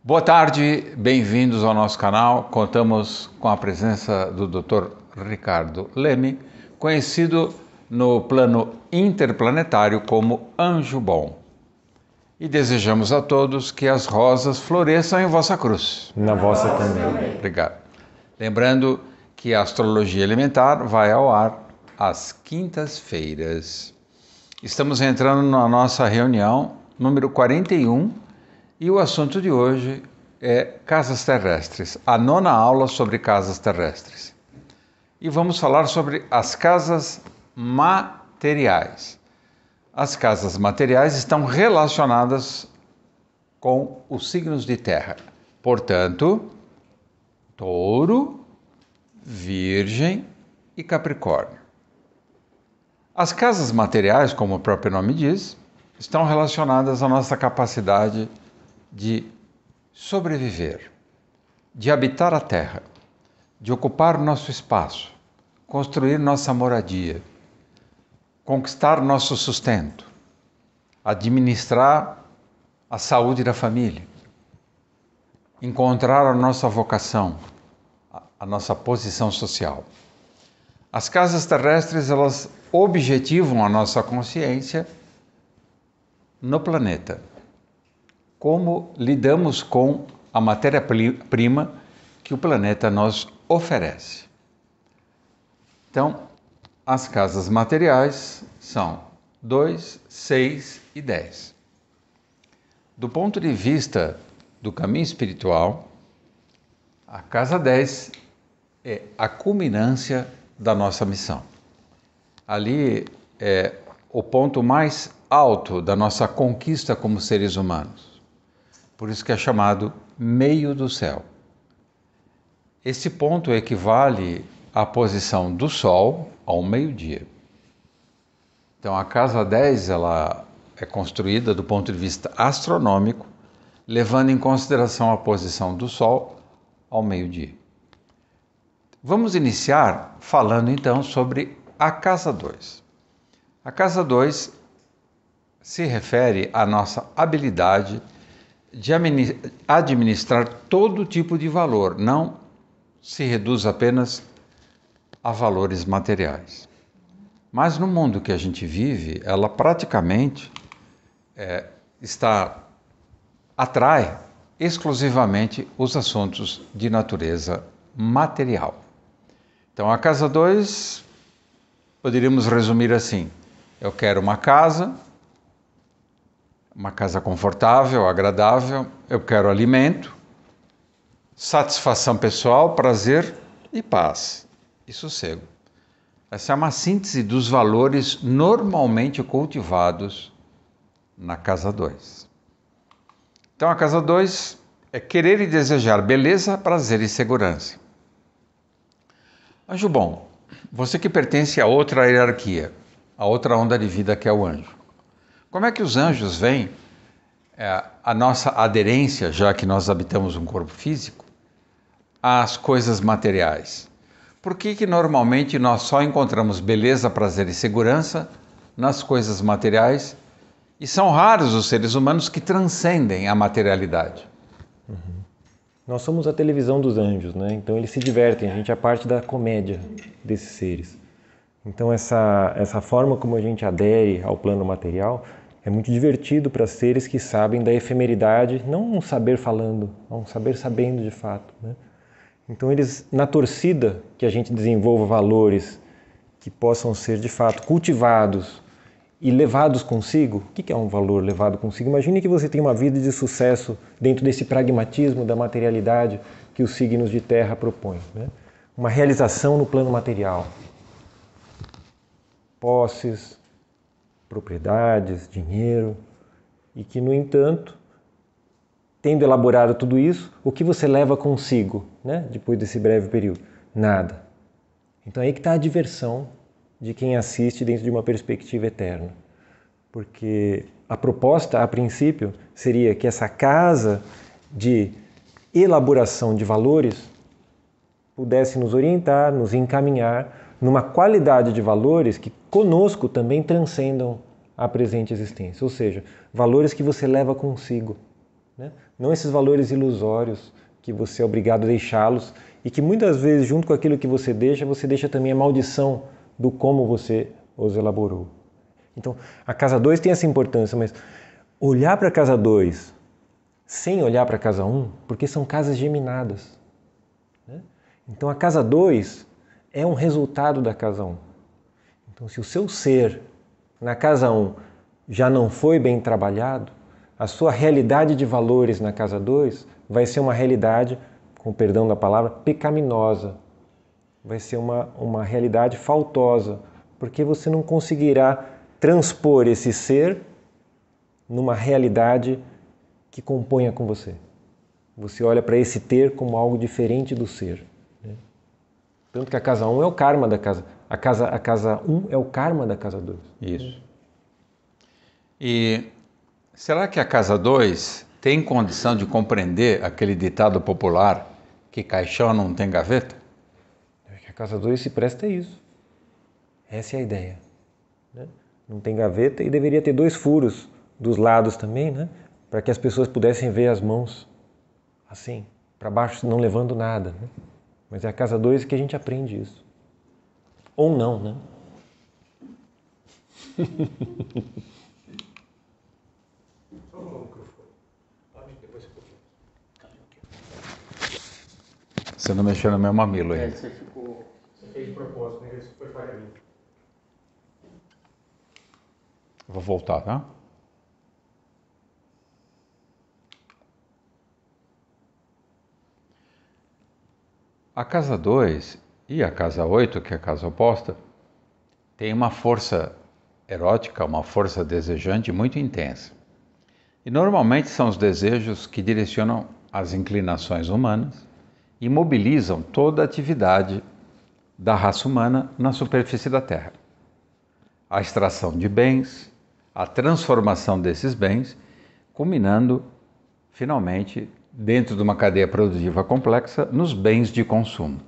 Boa tarde, bem-vindos ao nosso canal. Contamos com a presença do Dr. Ricardo Leme, conhecido no plano interplanetário como Anjo Bom. E desejamos a todos que as rosas floresçam em vossa cruz. Na vossa também. Obrigado. Lembrando que a Astrologia Elementar vai ao ar às quintas-feiras. Estamos entrando na nossa reunião número 41 e o assunto de hoje é casas terrestres, a nona aula sobre casas terrestres. E vamos falar sobre as casas materiais. As casas materiais estão relacionadas com os signos de terra. Portanto, Touro, Virgem e Capricórnio. As casas materiais, como o próprio nome diz, estão relacionadas à nossa capacidade de sobreviver, de habitar a terra, de ocupar nosso espaço, construir nossa moradia, conquistar nosso sustento, administrar a saúde da família, encontrar a nossa vocação, a nossa posição social. As casas terrestres, elas objetivam a nossa consciência no planeta. Como lidamos com a matéria-prima que o planeta nos oferece. Então, as casas materiais são 2, 6 e 10. Do ponto de vista do caminho espiritual, a casa 10 é a culminância da nossa missão. Ali é o ponto mais alto da nossa conquista como seres humanos. Por isso que é chamado meio do céu. Esse ponto equivale à posição do Sol ao meio-dia. Então a casa 10 ela é construída do ponto de vista astronômico, levando em consideração a posição do Sol ao meio-dia. Vamos iniciar falando então sobre a casa 2. A casa 2 se refere à nossa habilidade de administrar todo tipo de valor, não se reduz apenas a valores materiais. Mas no mundo que a gente vive, ela praticamente atrai exclusivamente os assuntos de natureza material. Então a casa 2, poderíamos resumir assim: eu quero uma casa confortável, agradável, eu quero alimento, satisfação pessoal, prazer e paz e sossego. Essa é uma síntese dos valores normalmente cultivados na casa 2. Então a casa 2 é querer e desejar beleza, prazer e segurança. Anjo bom, você que pertence a outra hierarquia, a outra onda de vida que é o anjo. Como é que os anjos veem a nossa aderência, já que nós habitamos um corpo físico, às coisas materiais? Por que normalmente nós só encontramos beleza, prazer e segurança nas coisas materiais e são raros os seres humanos que transcendem a materialidade? Nós somos a televisão dos anjos, né? Então eles se divertem, a gente é parte da comédia desses seres. Então essa forma como a gente adere ao plano material é muito divertido para seres que sabem da efemeridade, não um saber falando, um saber sabendo de fato, né? Então eles, na torcida que a gente desenvolva valores que possam ser de fato cultivados e levados consigo. O que é um valor levado consigo? Imagine que você tem uma vida de sucesso dentro desse pragmatismo da materialidade que os signos de terra propõem, né? Uma realização no plano material. Posses, propriedades, dinheiro, e que, no entanto, tendo elaborado tudo isso, o que você leva consigo, né, depois desse breve período? Nada. Então aí que está a diversão de quem assiste dentro de uma perspectiva eterna. Porque a proposta, a princípio, seria que essa casa de elaboração de valores pudesse nos orientar, nos encaminhar numa qualidade de valores que conosco também transcendam a presente existência. Ou seja, valores que você leva consigo. né? Não esses valores ilusórios que você é obrigado a deixá-los e que muitas vezes, junto com aquilo que você deixa também a maldição do como você os elaborou. Então, a casa 2 tem essa importância, mas olhar para a casa 2 sem olhar para a casa 1, porque são casas geminadas, né? Então, a casa 2 é um resultado da casa 1. Então, se o seu ser na casa 1 já não foi bem trabalhado, a sua realidade de valores na casa 2 vai ser uma realidade, com o perdão da palavra, pecaminosa. Vai ser uma realidade faltosa, porque você não conseguirá transpor esse ser numa realidade que componha com você. Você olha para esse ter como algo diferente do ser, né? Tanto que a casa 1 é o karma da casa. A casa 1 é o karma da casa 2. Isso. E será que a casa 2 tem condição de compreender aquele ditado popular que caixão não tem gaveta? A casa 2 se presta a isso. Essa é a ideia, né? Não tem gaveta e deveria ter 2 furos dos lados também, né? Para que as pessoas pudessem ver as mãos assim, para baixo, não levando nada, né? Mas é a casa 2 que a gente aprende isso. Ou não, né? Você não mexeu no meu mamilo aí. Você fez de propósito, né? Isso foi para mim. Vou voltar, tá? A casa 2 e a casa 8, que é a casa oposta, tem uma força erótica, uma força desejante muito intensa. E normalmente são os desejos que direcionam as inclinações humanas e mobilizam toda a atividade da raça humana na superfície da Terra. A extração de bens, a transformação desses bens, culminando, finalmente, dentro de uma cadeia produtiva complexa, nos bens de consumo.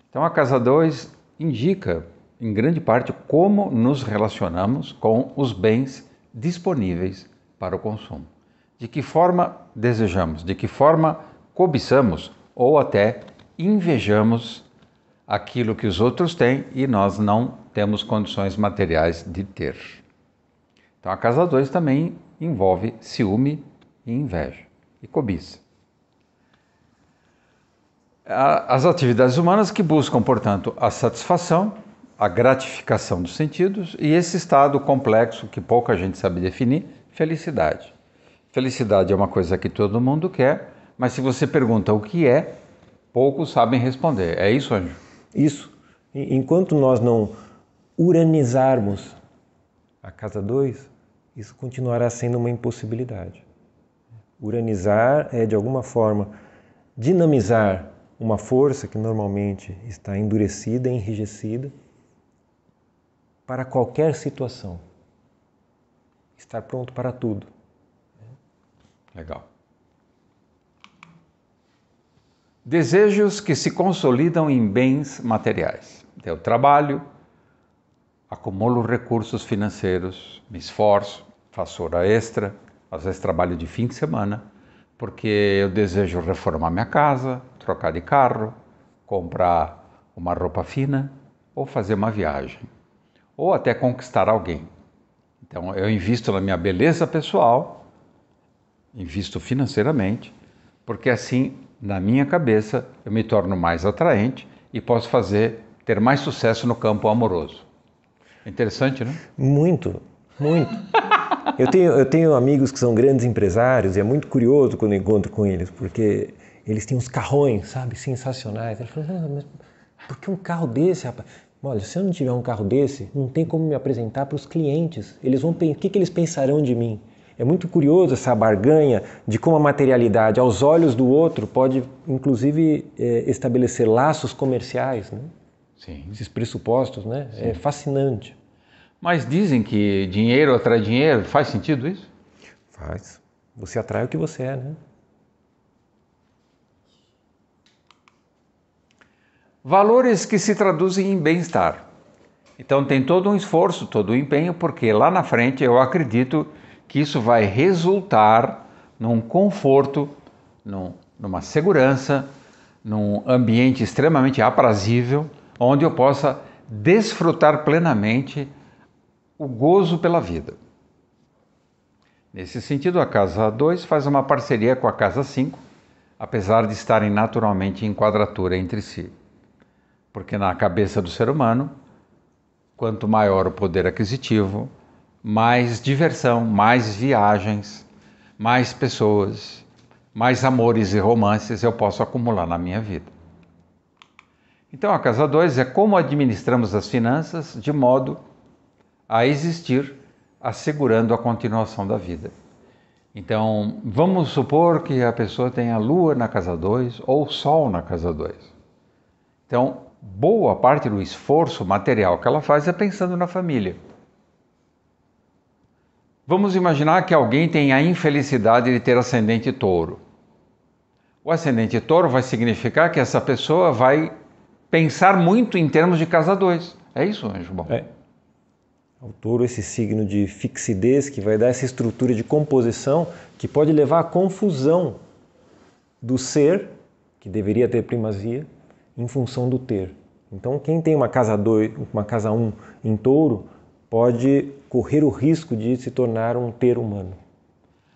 Então, a casa 2 indica, em grande parte, como nos relacionamos com os bens disponíveis para o consumo. De que forma desejamos, de que forma cobiçamos ou até invejamos aquilo que os outros têm e nós não temos condições materiais de ter. Então, a casa 2 também envolve ciúme e inveja e cobiça. As atividades humanas que buscam, portanto, a satisfação, a gratificação dos sentidos e esse estado complexo que pouca gente sabe definir, felicidade. Felicidade é uma coisa que todo mundo quer, mas se você pergunta o que é, poucos sabem responder. É isso, Anjo? Isso. Enquanto nós não uranizarmos a casa 2, isso continuará sendo uma impossibilidade. Uranizar é, de alguma forma, dinamizar uma força que normalmente está endurecida, enrijecida, para qualquer situação. Estar pronto para tudo. Legal. Desejos que se consolidam em bens materiais. Eu trabalho, acumulo recursos financeiros, me esforço, faço hora extra, às vezes trabalho de fim de semana, porque eu desejo reformar minha casa, trocar de carro, comprar uma roupa fina ou fazer uma viagem, ou até conquistar alguém. Então eu invisto na minha beleza pessoal, invisto financeiramente, porque assim, na minha cabeça, eu me torno mais atraente e posso ter mais sucesso no campo amoroso. Interessante, né? Muito, muito. Eu tenho amigos que são grandes empresários e é muito curioso quando eu encontro com eles, porque eles têm uns carrões, sabe, sensacionais. Eles falam, mas por que um carro desse, rapaz? Olha, se eu não tiver um carro desse, não tem como me apresentar para os clientes. Eles vão pensar, o que eles pensarão de mim? É muito curioso essa barganha de como a materialidade, aos olhos do outro, pode, inclusive, estabelecer laços comerciais, né? Sim. Esses pressupostos, né? Sim. É fascinante. Mas dizem que dinheiro atrai dinheiro. Faz sentido isso? Faz. Você atrai o que você é, né? Valores que se traduzem em bem-estar. Então tem todo um esforço, todo um empenho, porque lá na frente eu acredito que isso vai resultar num conforto, numa segurança, num ambiente extremamente aprazível, onde eu possa desfrutar plenamente o gozo pela vida. Nesse sentido, a casa 2 faz uma parceria com a casa 5, apesar de estarem naturalmente em quadratura entre si. Porque na cabeça do ser humano, quanto maior o poder aquisitivo, mais diversão, mais viagens, mais pessoas, mais amores e romances eu posso acumular na minha vida. Então a casa 2 é como administramos as finanças de modo a existir assegurando a continuação da vida. Então vamos supor que a pessoa tenha a lua na casa 2 ou o sol na casa 2. Então boa parte do esforço material que ela faz é pensando na família. Vamos imaginar que alguém tem a infelicidade de ter ascendente touro. O ascendente touro vai significar que essa pessoa vai pensar muito em termos de casa 2. É isso, Anjo? Bom. É. O touro, esse signo de fixidez que vai dar essa estrutura de composição que pode levar à confusão do ser, que deveria ter primazia, em função do ter. Então, quem tem uma casa 2, uma casa 1 em touro, pode correr o risco de se tornar um ter humano.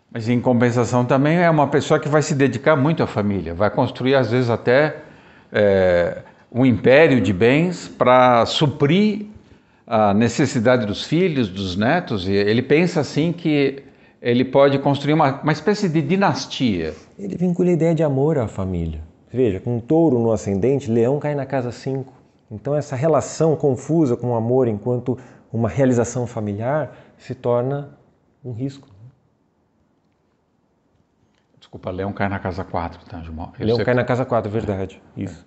Mas em compensação também é uma pessoa que vai se dedicar muito à família, vai construir às vezes até um império de bens para suprir a necessidade dos filhos, dos netos, e ele pensa assim que ele pode construir uma espécie de dinastia. Ele vincula a ideia de amor à família. Veja, com um touro no ascendente, leão cai na casa 5. Então essa relação confusa com o amor enquanto uma realização familiar se torna um risco. Desculpa, leão cai na casa 4, tá, Gilmar? Leão cai na casa 4, verdade. Isso.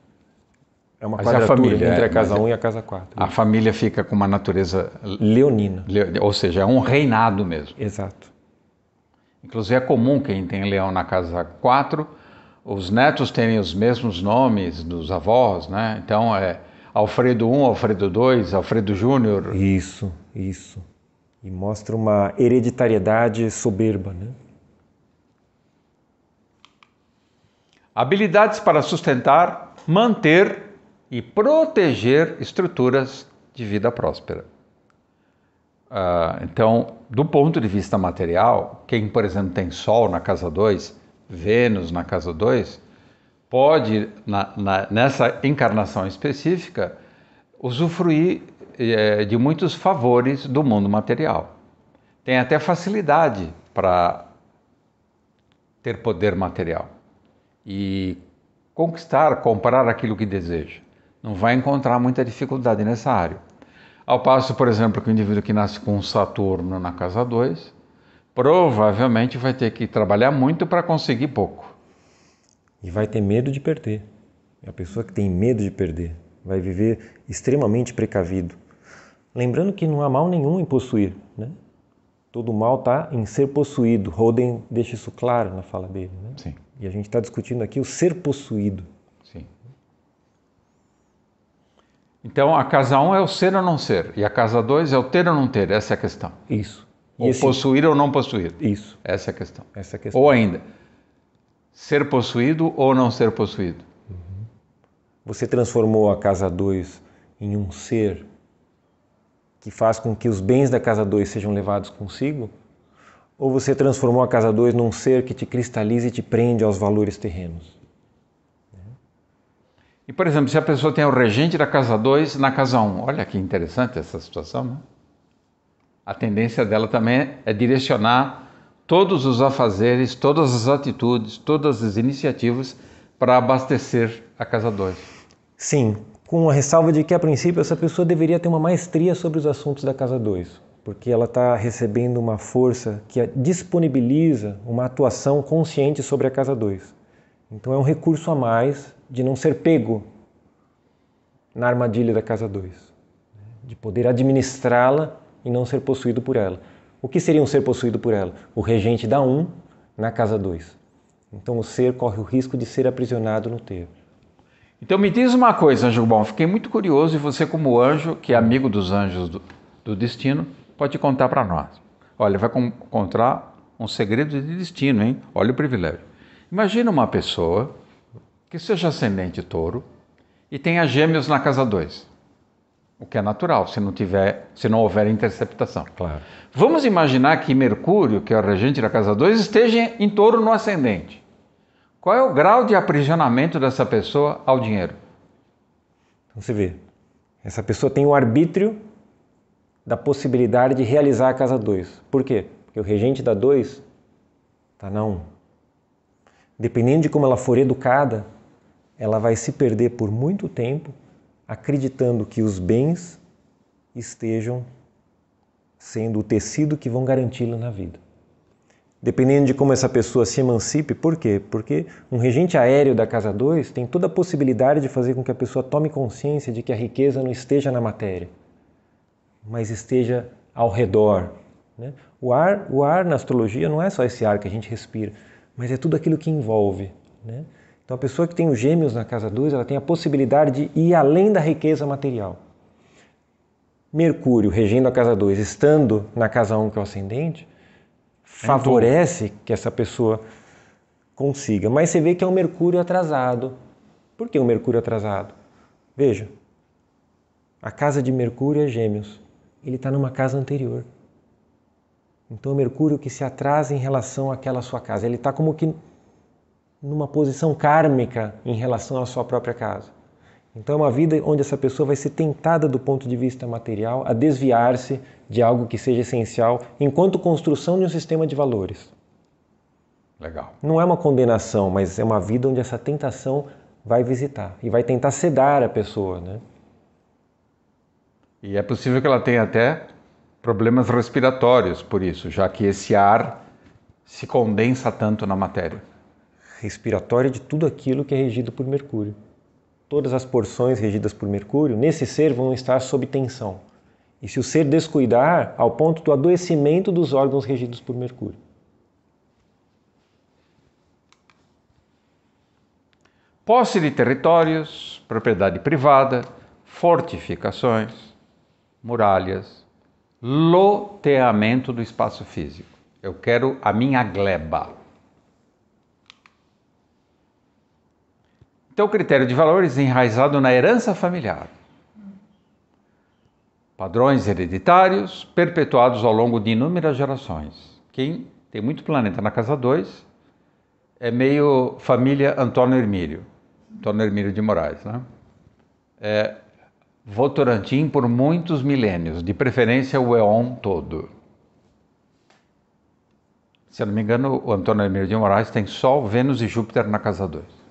É uma Mas quadratura a família, entre a casa 1 e a casa 4. A família fica com uma natureza leonina. Ou seja, é um reinado mesmo. Exato. Inclusive é comum quem tem leão na casa 4, os netos terem os mesmos nomes dos avós, né? Então é Alfredo 1, Alfredo 2, Alfredo Júnior. Isso. E mostra uma hereditariedade soberba, né? Habilidades para sustentar, manter e proteger estruturas de vida próspera. Então, do ponto de vista material, quem, por exemplo, tem Sol na casa 2, Vênus na casa 2, pode, nessa encarnação específica, usufruir de muitos favores do mundo material. Tem até facilidade para ter poder material e conquistar, comprar aquilo que deseja. Não vai encontrar muita dificuldade nessa área. Ao passo, por exemplo, que o indivíduo que nasce com Saturno na casa 2, provavelmente vai ter que trabalhar muito para conseguir pouco. E vai ter medo de perder. A pessoa que tem medo de perder vai viver extremamente precavido. Lembrando que não há mal nenhum em possuir, né? Todo mal está em ser possuído. Roden deixa isso claro na fala dele, né? Sim. E a gente está discutindo aqui o ser possuído. Sim. Então, a casa 1 é o ser ou não ser, e a casa 2 é o ter ou não ter, essa é a questão. Isso. Ou possuir ou não possuir. Isso. Essa é a questão. Essa é a questão. Ou ainda, ser possuído ou não ser possuído. Você transformou a casa 2 em um ser que faz com que os bens da casa 2 sejam levados consigo? Ou você transformou a casa 2 num ser que te cristaliza e te prende aos valores terrenos? E, por exemplo, se a pessoa tem o regente da casa 2 na casa 1, olha que interessante essa situação, né? A tendência dela também é direcionar todos os afazeres, todas as atitudes, todas as iniciativas para abastecer a casa 2. Sim, com a ressalva de que, a princípio, essa pessoa deveria ter uma maestria sobre os assuntos da casa 2, porque ela está recebendo uma força que disponibiliza uma atuação consciente sobre a casa 2. Então é um recurso a mais de não ser pego na armadilha da casa 2, de poder administrá-la e não ser possuído por ela. O que seria um ser possuído por ela? O regente da 1 na casa 2. Então o ser corre o risco de ser aprisionado no ter. Então me diz uma coisa, Anjo Bom, fiquei muito curioso e você como anjo, que é amigo dos anjos do destino, pode contar para nós. Olha, vai encontrar um segredo de destino, hein? Olha o privilégio. Imagina uma pessoa que seja ascendente touro e tenha gêmeos na casa 2. O que é natural, se não houver interceptação. Claro. Vamos imaginar que Mercúrio, que é o regente da casa 2, esteja em touro no ascendente. Qual é o grau de aprisionamento dessa pessoa ao dinheiro? Então você vê, essa pessoa tem o arbítrio da possibilidade de realizar a casa 2. Por quê? Porque o regente da 2 está na 1. Dependendo de como ela for educada, ela vai se perder por muito tempo acreditando que os bens estejam sendo o tecido que vão garanti-la na vida. Dependendo de como essa pessoa se emancipe, por quê? Porque um regente aéreo da casa 2 tem toda a possibilidade de fazer com que a pessoa tome consciência de que a riqueza não esteja na matéria, mas esteja ao redor. Né? O ar na astrologia não é só esse ar que a gente respira, mas é tudo aquilo que envolve. Né? Então a pessoa que tem os gêmeos na casa 2, ela tem a possibilidade de ir além da riqueza material. Mercúrio, regendo a casa 2, estando na casa 1, que é o ascendente, favorece que essa pessoa consiga. Mas você vê que é um Mercúrio atrasado. Por que um Mercúrio atrasado? Veja, a casa de Mercúrio é Gêmeos. Ele está numa casa anterior. Então é o Mercúrio que se atrasa em relação àquela sua casa. Ele está como que numa posição kármica em relação à sua própria casa. Então é uma vida onde essa pessoa vai ser tentada do ponto de vista material a desviar-se de algo que seja essencial enquanto construção de um sistema de valores. Legal. Não é uma condenação, mas é uma vida onde essa tentação vai visitar e vai tentar sedar a pessoa, né? E é possível que ela tenha até problemas respiratórios por isso, já que esse ar se condensa tanto na matéria. Respiratória de tudo aquilo que é regido por Mercúrio. Todas as porções regidas por Mercúrio, nesse ser, vão estar sob tensão. E se o ser descuidar, ao ponto do adoecimento dos órgãos regidos por Mercúrio. Posse de territórios, propriedade privada, fortificações, muralhas, loteamento do espaço físico. Eu quero a minha gleba. Então, o critério de valores enraizado na herança familiar. Padrões hereditários perpetuados ao longo de inúmeras gerações. Quem tem muito planeta na casa 2 é meio família Antônio Hermílio de Moraes, né? É Votorantim por muitos milênios, de preferência o éon todo. Se eu não me engano, o Antônio Hermílio de Moraes tem Sol, Vênus e Júpiter na casa 2.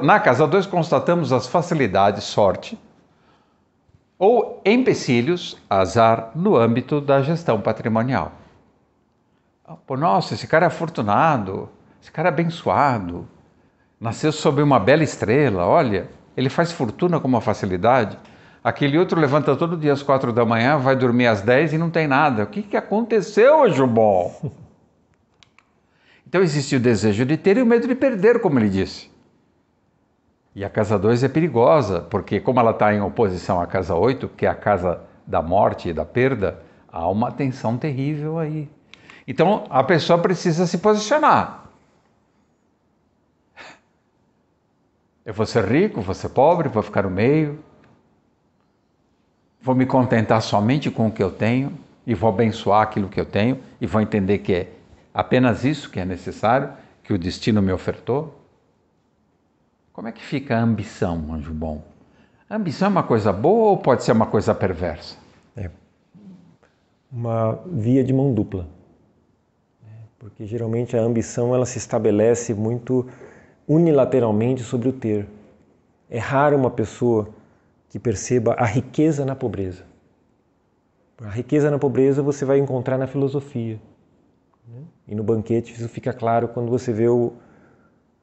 Na casa 2 constatamos as facilidades, sorte, ou empecilhos, azar, no âmbito da gestão patrimonial. Pô, nossa, esse cara é afortunado, esse cara é abençoado, nasceu sob uma bela estrela, olha, ele faz fortuna com uma facilidade. Aquele outro levanta todo dia às 4 da manhã, vai dormir às 10 e não tem nada. O que aconteceu, Jubal? Então existe o desejo de ter e o medo de perder, como ele disse. E a casa 2 é perigosa, porque como ela está em oposição à casa 8, que é a casa da morte e da perda, há uma tensão terrível aí. Então a pessoa precisa se posicionar. Eu vou ser rico, vou ser pobre, vou ficar no meio. Vou me contentar somente com o que eu tenho e vou abençoar aquilo que eu tenho e vou entender que é apenas isso que é necessário, que o destino me ofertou. Como é que fica a ambição, anjo bom? A ambição é uma coisa boa ou pode ser uma coisa perversa? É uma via de mão dupla. Porque geralmente a ambição ela se estabelece muito unilateralmente sobre o ter. É raro uma pessoa que perceba a riqueza na pobreza. A riqueza na pobreza você vai encontrar na filosofia. E no banquete isso fica claro quando você vê o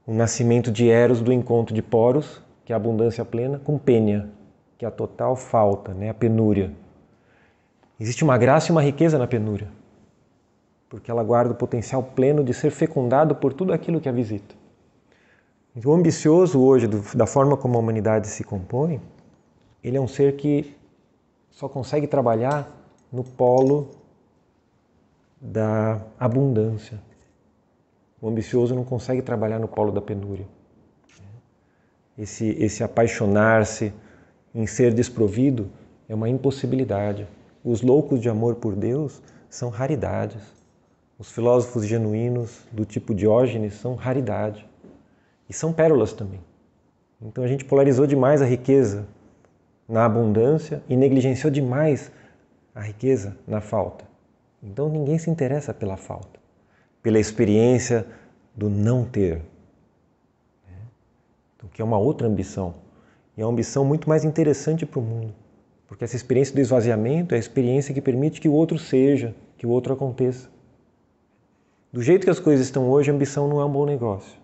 nascimento de Eros do encontro de Poros, que é a abundância plena, com Pênia, que é a total falta, né? A penúria. Existe uma graça e uma riqueza na penúria, porque ela guarda o potencial pleno de ser fecundado por tudo aquilo que a visita. Então, o ambicioso hoje, da forma como a humanidade se compõe, ele é um ser que só consegue trabalhar no polo da abundância. O ambicioso não consegue trabalhar no polo da penúria. Esse apaixonar-se em ser desprovido é uma impossibilidade. Os loucos de amor por Deus são raridades. Os filósofos genuínos do tipo Diógenes são raridade. E são pérolas também. Então a gente polarizou demais a riqueza na abundância e negligenciou demais a riqueza na falta. Então ninguém se interessa pela falta, pela experiência do não ter. Então, que é uma outra ambição. E é uma ambição muito mais interessante para o mundo. Porque essa experiência do esvaziamento é a experiência que permite que o outro seja, que o outro aconteça. Do jeito que as coisas estão hoje, a ambição não é um bom negócio.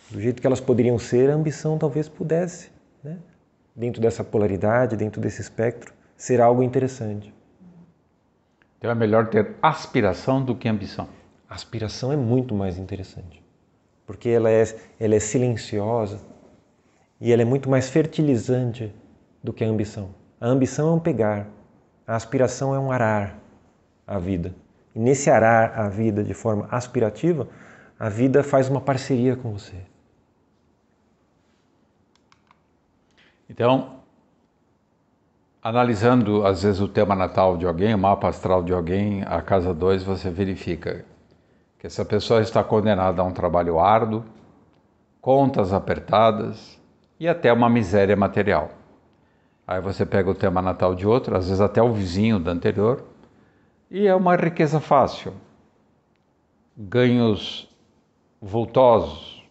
Do jeito que elas poderiam ser, a ambição talvez pudesse, né? Dentro dessa polaridade, dentro desse espectro, ser algo interessante. Então é melhor ter aspiração do que ambição. A aspiração é muito mais interessante, porque ela é silenciosa e ela é muito mais fertilizante do que a ambição. A ambição é um pegar, a aspiração é um arar a vida. E nesse arar a vida de forma aspirativa, a vida faz uma parceria com você. Então, analisando às vezes o tema natal de alguém, o mapa astral de alguém, a casa 2, você verifica que essa pessoa está condenada a um trabalho árduo, contas apertadas e até uma miséria material. Aí você pega o tema natal de outro, às vezes até o vizinho do anterior, e é uma riqueza fácil, ganhos vultosos,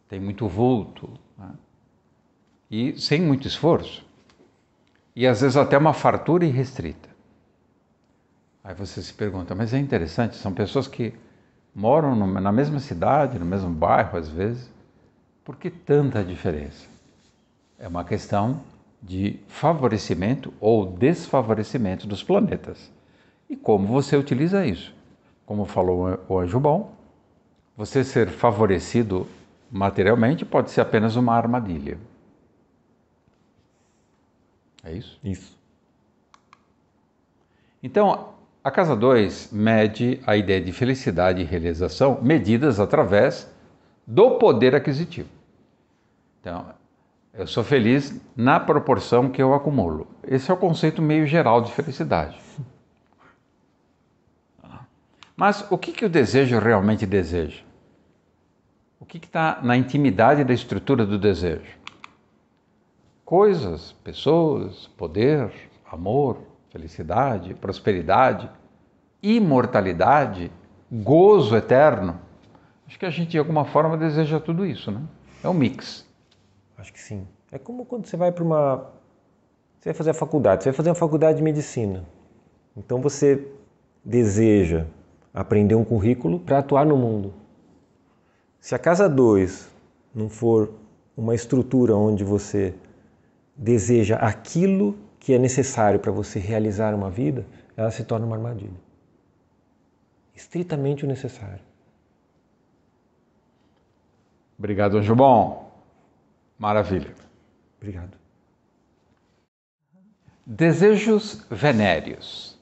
tem muito vulto, né? E sem muito esforço. E às vezes até uma fartura irrestrita. Aí você se pergunta, mas é interessante, são pessoas que moram na mesma cidade, no mesmo bairro às vezes, por que tanta diferença? É uma questão de favorecimento ou desfavorecimento dos planetas. E como você utiliza isso? Como falou o Anjo Bom, você ser favorecido materialmente pode ser apenas uma armadilha. É isso? Isso. Então, a casa 2 mede a ideia de felicidade e realização medidas através do poder aquisitivo. Então, eu sou feliz na proporção que eu acumulo. Esse é o conceito meio geral de felicidade. Mas o que o desejo realmente deseja? O que está na intimidade da estrutura do desejo? Coisas, pessoas, poder, amor, felicidade, prosperidade, imortalidade, gozo eterno. Acho que a gente de alguma forma deseja tudo isso, né? É um mix. Acho que sim. É como quando você vai para você vai fazer a faculdade, você vai fazer uma faculdade de medicina. Então você deseja aprender um currículo para atuar no mundo. Se a casa 2 não for uma estrutura onde você deseja aquilo que é necessário para você realizar uma vida, ela se torna uma armadilha. Estritamente o necessário. Obrigado, Anjo Bom. Maravilha. Obrigado. Desejos venéreos.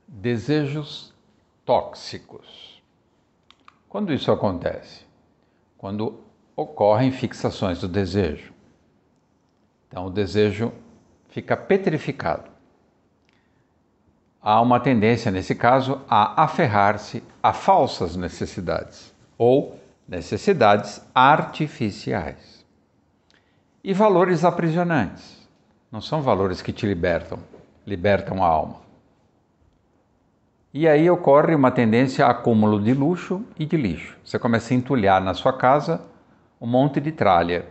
Desejos tóxicos. Quando isso acontece? Quando ocorrem fixações do desejo. Então o desejo fica petrificado. Há uma tendência, nesse caso, a aferrar-se a falsas necessidades ou necessidades artificiais. E valores aprisionantes. Não são valores que te libertam a alma. E aí ocorre uma tendência a acúmulo de luxo e de lixo. Você começa a entulhar na sua casa um monte de tralha.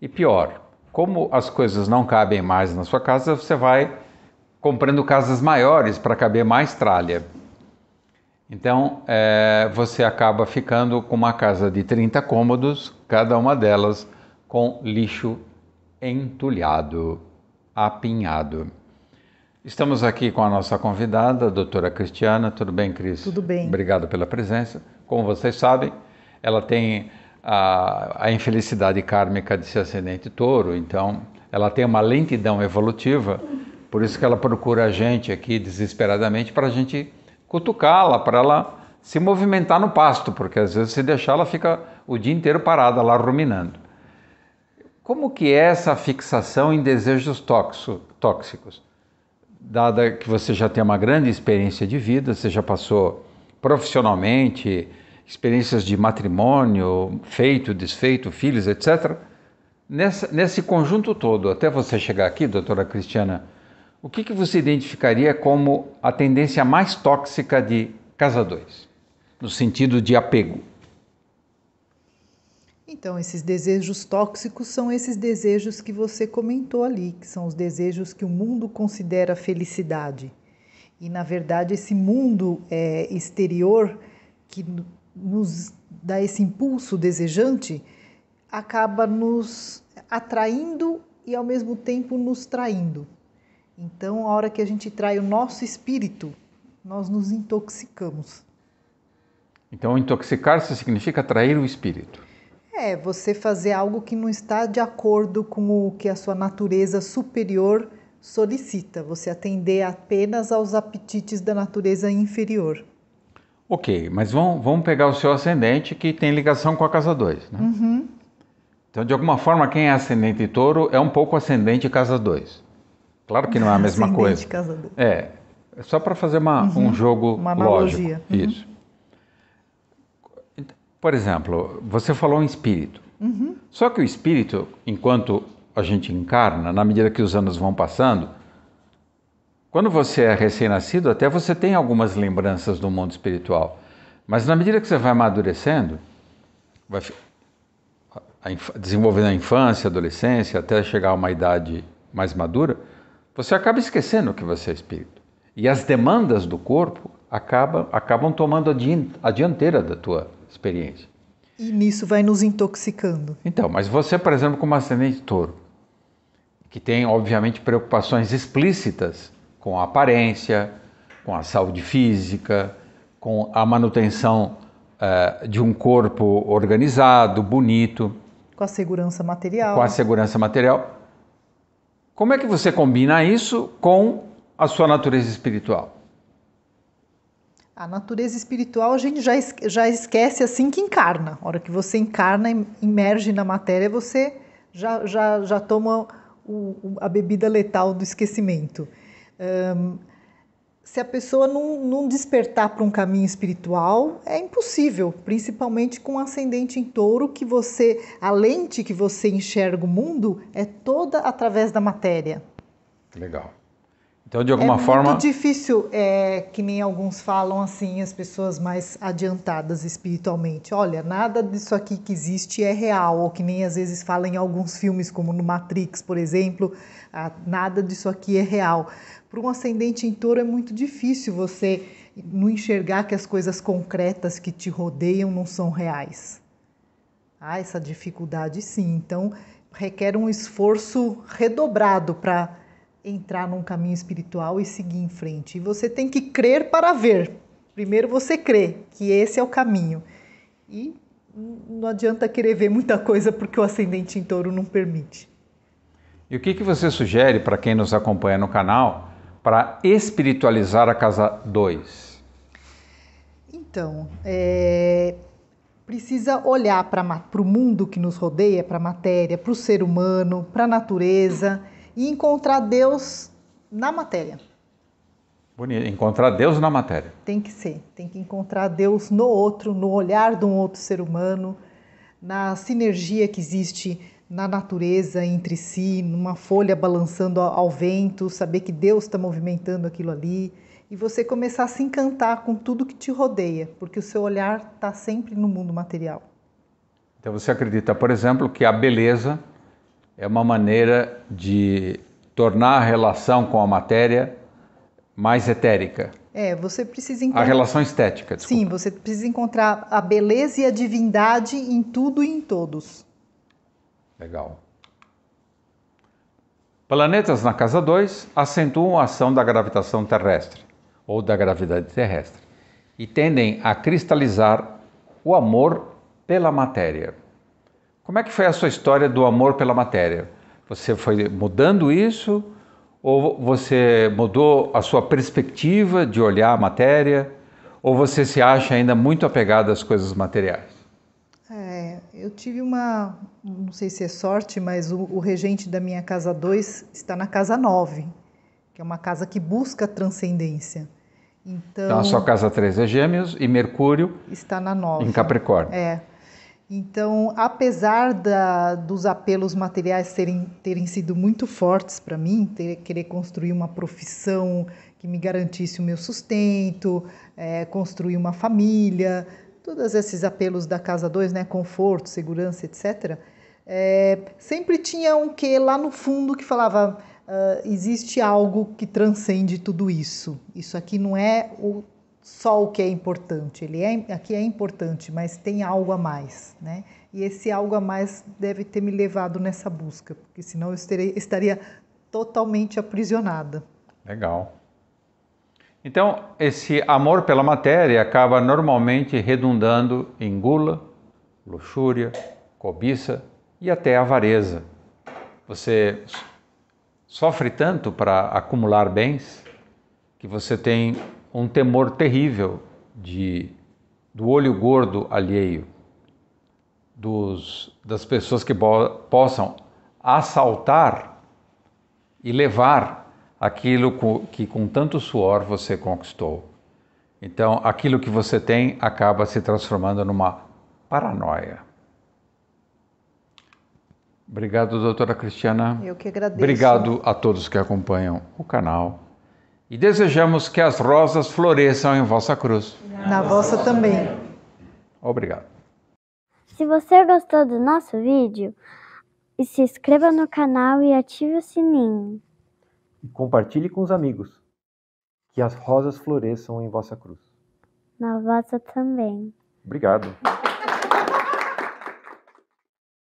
E pior, como as coisas não cabem mais na sua casa, você vai comprando casas maiores para caber mais tralha. Então, você acaba ficando com uma casa de 30 cômodos, cada uma delas com lixo entulhado, apinhado. Estamos aqui com a nossa convidada, a doutora Cristiana. Tudo bem, Cris? Tudo bem. Obrigado pela presença. Como vocês sabem, ela tem a infelicidade kármica de ser ascendente touro, então ela tem uma lentidão evolutiva Por isso que ela procura a gente aqui desesperadamente para a gente cutucá-la, para ela se movimentar no pasto, porque às vezes se deixar ela fica o dia inteiro parada lá ruminando. Como que é essa fixação em desejos tóxicos? Dada que você já tem uma grande experiência de vida, você já passou profissionalmente, experiências de matrimônio, feito, desfeito, filhos, etc. Nesse conjunto todo, até você chegar aqui, doutora Cristiana, o que você identificaria como a tendência mais tóxica de casa 2, no sentido de apego? Então, esses desejos tóxicos são esses desejos que você comentou ali, que são os desejos que o mundo considera felicidade. E, na verdade, esse mundo exterior que nos dá esse impulso desejante acaba nos atraindo e, ao mesmo tempo, nos traindo. Então, a hora que a gente trai o nosso espírito, nós nos intoxicamos. Então, intoxicar-se significa trair o espírito. É, você fazer algo que não está de acordo com o que a sua natureza superior solicita. Você atender apenas aos apetites da natureza inferior. Ok, mas vamos pegar o seu ascendente que tem ligação com a casa 2, né? Uhum. Então, de alguma forma, quem é ascendente touro é um pouco ascendente casa 2. Claro que não é a mesma Ascendente coisa. casa 2. É só para fazer um jogo Uma lógico. analogia. Isso. Por exemplo, você falou em espírito. Só que o espírito, enquanto a gente encarna, na medida que os anos vão passando, quando você é recém-nascido, até você tem algumas lembranças do mundo espiritual. Mas na medida que você vai amadurecendo, vai desenvolvendo a infância, a adolescência, até chegar a uma idade mais madura, você acaba esquecendo que você é espírito. E as demandas do corpo acabam tomando a dianteira da tua experiência. E nisso vai nos intoxicando. Então, mas você, por exemplo, como ascendente touro, que tem, obviamente, preocupações explícitas com a aparência, com a saúde física, com a manutenção de um corpo organizado, bonito. Com a segurança material. Com a segurança material. Como é que você combina isso com a sua natureza espiritual? A natureza espiritual a gente já esquece assim que encarna. A hora que você encarna, imerge na matéria, você já toma a bebida letal do esquecimento. Se a pessoa não despertar para um caminho espiritual, é impossível, principalmente com um ascendente em touro, que a lente que você enxerga o mundo é toda através da matéria. Legal. Então, de alguma forma... É muito difícil, que nem alguns falam assim, as pessoas mais adiantadas espiritualmente. Olha, nada disso aqui que existe é real, ou que nem às vezes falam em alguns filmes, como no Matrix, por exemplo, nada disso aqui é real. Para um ascendente em touro é muito difícil você não enxergar que as coisas concretas que te rodeiam não são reais. Essa dificuldade sim, então requer um esforço redobrado para entrar num caminho espiritual e seguir em frente. E você tem que crer para ver. Primeiro você crê que esse é o caminho. E não adianta querer ver muita coisa porque o ascendente em touro não permite. E o que você sugere para quem nos acompanha no canal para espiritualizar a casa 2? Então, precisa olhar para o mundo que nos rodeia, para a matéria, para o ser humano, para a natureza e encontrar Deus na matéria. Bonito. Encontrar Deus na matéria. Tem que encontrar Deus no outro, no olhar de um outro ser humano, na sinergia que existe na natureza entre si, numa folha balançando ao vento, saber que Deus está movimentando aquilo ali e você começar a se encantar com tudo que te rodeia, porque o seu olhar está sempre no mundo material. Então você acredita, por exemplo, que a beleza é uma maneira de tornar a relação com a matéria mais etérica. Você precisa encontrar... A relação estética, desculpa. Sim, você precisa encontrar a beleza e a divindade em tudo e em todos. Legal. Planetas na casa 2 acentuam a ação da gravitação terrestre, ou da gravidade terrestre, e tendem a cristalizar o amor pela matéria. Como é que foi a sua história do amor pela matéria? Você foi mudando isso Ou você mudou a sua perspectiva de olhar a matéria? Ou você se acha ainda muito apegado às coisas materiais? Eu tive uma, não sei se é sorte, mas o regente da minha casa 2 está na casa 9, que é uma casa que busca transcendência. Então a sua casa 3 é Gêmeos e Mercúrio está na 9. Em Capricórnio. Então, apesar dos apelos materiais terem sido muito fortes para mim, querer construir uma profissão que me garantisse o meu sustento, construir uma família, todos esses apelos da casa 2, né, conforto, segurança, etc., sempre tinha um quê lá no fundo que falava, existe algo que transcende tudo isso. Isso aqui não é só o que é importante, aqui é importante, mas tem algo a mais, né? E esse algo a mais deve ter me levado nessa busca, porque senão eu estaria totalmente aprisionada. Legal. Então, esse amor pela matéria acaba normalmente redundando em gula, luxúria, cobiça e até avareza. Você sofre tanto para acumular bens que você tem um temor terrível do olho gordo alheio, das pessoas que possam assaltar e levar aquilo que com tanto suor você conquistou. Então, aquilo que você tem acaba se transformando numa paranoia. Obrigado, doutora Cristiana. Eu que agradeço. Obrigado a todos que acompanham o canal. E desejamos que as rosas floresçam em vossa cruz. Na vossa também. Obrigado. Se você gostou do nosso vídeo, se inscreva no canal e ative o sininho. E compartilhe com os amigos. Que as rosas floresçam em vossa cruz. Na vossa também. Obrigado.